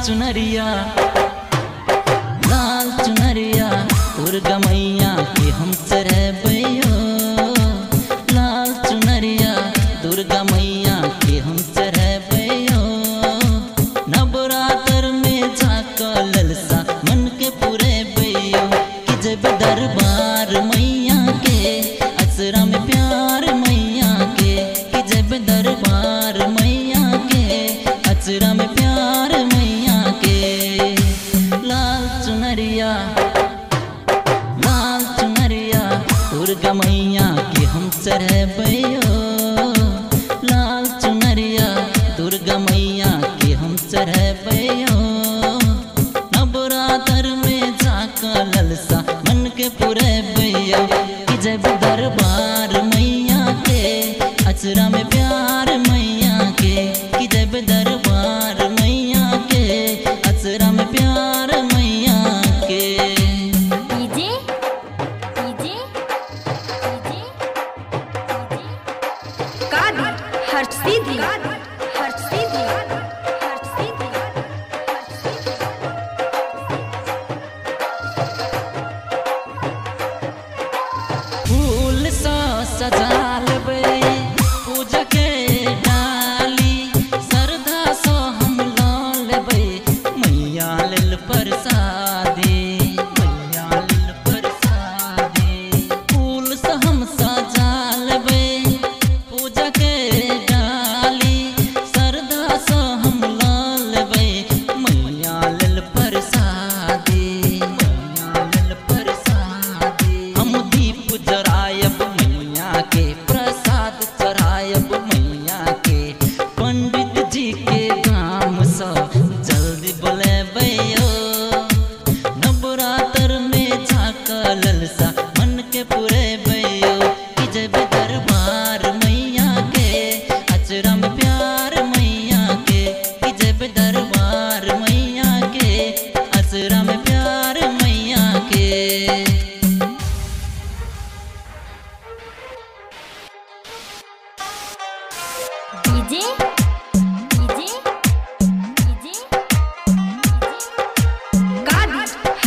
चुनरिया दुर्गा मैया के हम चढ़बैयो। लाल चुनरिया दुर्गा मैया के हम चढ़बैयो। नवरात्र में जाका ललसा मन के पूरे बैयो कि जब दरबार मैया के असरा में प्यार मैया के कि जब दरबार मैया के असरा में प्यार मैया के। लाल चुनरिया दुर्गा मैया के हम चढ़बैयो। लाल चुनरिया दुर्गा मैया के हम चढ़बैयो। नवरात्र में जाका ललसा मन के पूरे बैयो कि जब दरबार मैया के अचरा में प्यार मैया के कि जब दरबार मैया के अचरा में प्यार मैया के। फूल सा सजा लेबै पूजा के डाली। श्रद्धा सो हम ला लेबै मैया लेल प्रसादी। मैया लेल प्रसादी फूल से हम सजा लेबै पूजा के डाली। श्रद्धा सो हम ला लेबै मैया लेल प्रसादी। मैया लेल प्रसादी हम दीप जरायब मैया के प्रसाद चढ़ायब मैया के। पंडित जी के गाम से जल्दी बुलेबैयो। नवरात्र में जाका ललसा मन के पूरे बैयो कि जब दरबार मैया के अचरा में प्यार मैया के कि जब दरबार मैया के अचरा में प्यार मैया के।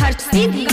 हर्ष सीधी